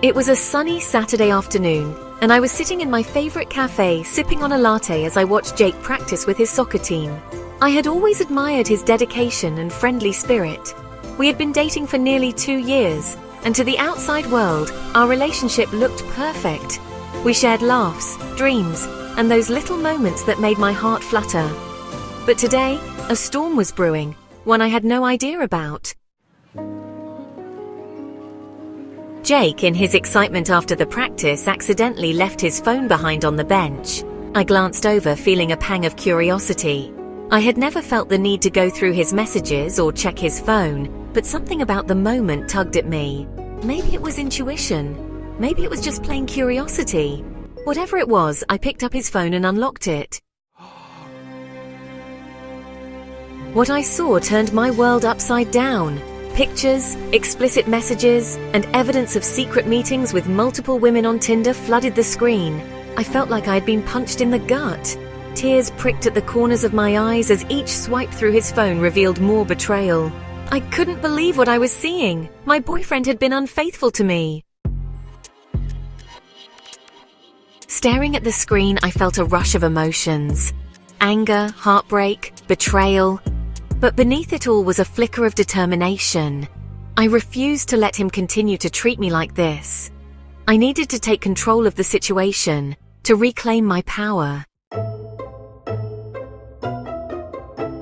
It was a sunny Saturday afternoon, and I was sitting in my favorite cafe sipping on a latte as I watched Jake practice with his soccer team. I had always admired his dedication and friendly spirit. We had been dating for nearly 2 years, and to the outside world, our relationship looked perfect. We shared laughs, dreams, and those little moments that made my heart flutter. But today, a storm was brewing, one I had no idea about. Jake, in his excitement after the practice, accidentally left his phone behind on the bench. I glanced over, feeling a pang of curiosity. I had never felt the need to go through his messages or check his phone, but something about the moment tugged at me. Maybe it was intuition. Maybe it was just plain curiosity. Whatever it was, I picked up his phone and unlocked it. What I saw turned my world upside down. Pictures, explicit messages, and evidence of secret meetings with multiple women on Tinder flooded the screen. I felt like I had been punched in the gut. Tears pricked at the corners of my eyes as each swipe through his phone revealed more betrayal. I couldn't believe what I was seeing. My boyfriend had been unfaithful to me. Staring at the screen, I felt a rush of emotions. Anger, heartbreak, betrayal. But beneath it all was a flicker of determination. I refused to let him continue to treat me like this. I needed to take control of the situation, to reclaim my power.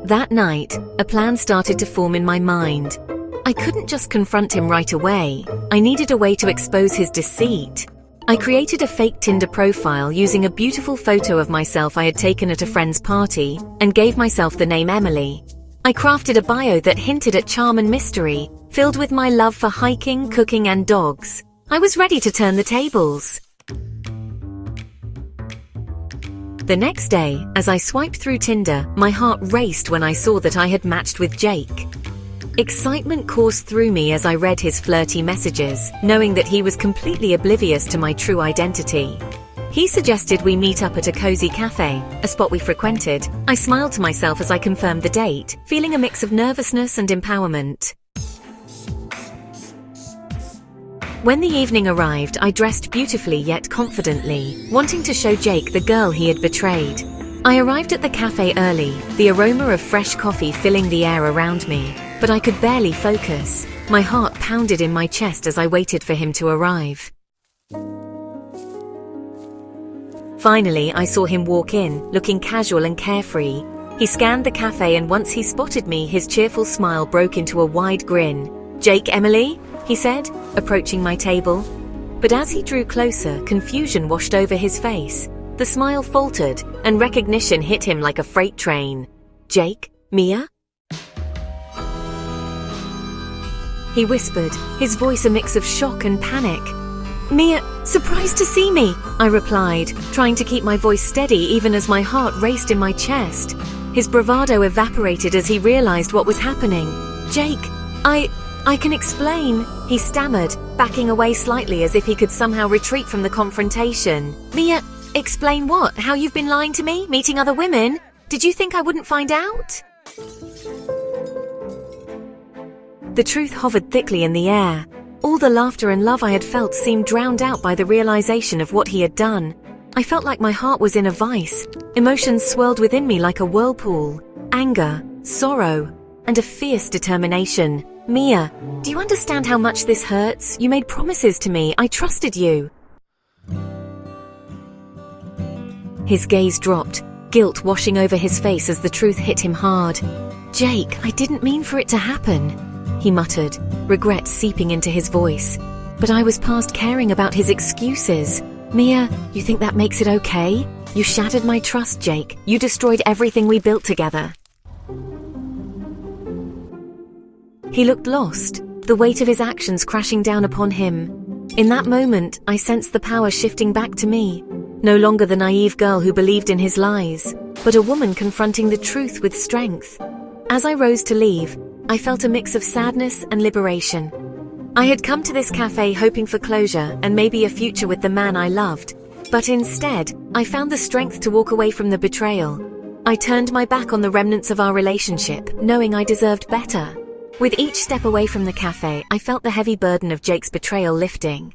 That night, a plan started to form in my mind. I couldn't just confront him right away. I needed a way to expose his deceit. I created a fake Tinder profile using a beautiful photo of myself I had taken at a friend's party and gave myself the name Emily. I crafted a bio that hinted at charm and mystery, filled with my love for hiking, cooking, and dogs. I was ready to turn the tables. The next day, as I swiped through Tinder, my heart raced when I saw that I had matched with Jake. Excitement coursed through me as I read his flirty messages, knowing that he was completely oblivious to my true identity. He suggested we meet up at a cozy cafe, a spot we frequented. I smiled to myself as I confirmed the date, feeling a mix of nervousness and empowerment. When the evening arrived, I dressed beautifully yet confidently, wanting to show Jake the girl he had betrayed. I arrived at the cafe early, the aroma of fresh coffee filling the air around me, but I could barely focus. My heart pounded in my chest as I waited for him to arrive. Finally, I saw him walk in, looking casual and carefree. He scanned the cafe, and once he spotted me, his cheerful smile broke into a wide grin. "Jake, Emily?" he said, approaching my table. But as he drew closer, confusion washed over his face. The smile faltered, and recognition hit him like a freight train. "Jake? Mia?" He whispered, his voice a mix of shock and panic. "Mia, surprised to see me," I replied, trying to keep my voice steady even as my heart raced in my chest. His bravado evaporated as he realized what was happening. "Jake, I can explain," he stammered, backing away slightly as if he could somehow retreat from the confrontation. "Mia, explain what? How you've been lying to me, meeting other women? Did you think I wouldn't find out?" The truth hovered thickly in the air. All the laughter and love I had felt seemed drowned out by the realization of what he had done. I felt like my heart was in a vice. Emotions swirled within me like a whirlpool. Anger, sorrow, and a fierce determination. "Mia, do you understand how much this hurts? You made promises to me. I trusted you." His gaze dropped, guilt washing over his face as the truth hit him hard. "Jake, I didn't mean for it to happen," he muttered, regret seeping into his voice. But I was past caring about his excuses. "Mia, you think that makes it okay? You shattered my trust, Jake. You destroyed everything we built together." He looked lost, the weight of his actions crashing down upon him. In that moment, I sensed the power shifting back to me. No longer the naive girl who believed in his lies, but a woman confronting the truth with strength. As I rose to leave, I felt a mix of sadness and liberation. I had come to this cafe hoping for closure and maybe a future with the man I loved, but instead, I found the strength to walk away from the betrayal. I turned my back on the remnants of our relationship, knowing I deserved better. With each step away from the cafe, I felt the heavy burden of Jake's betrayal lifting.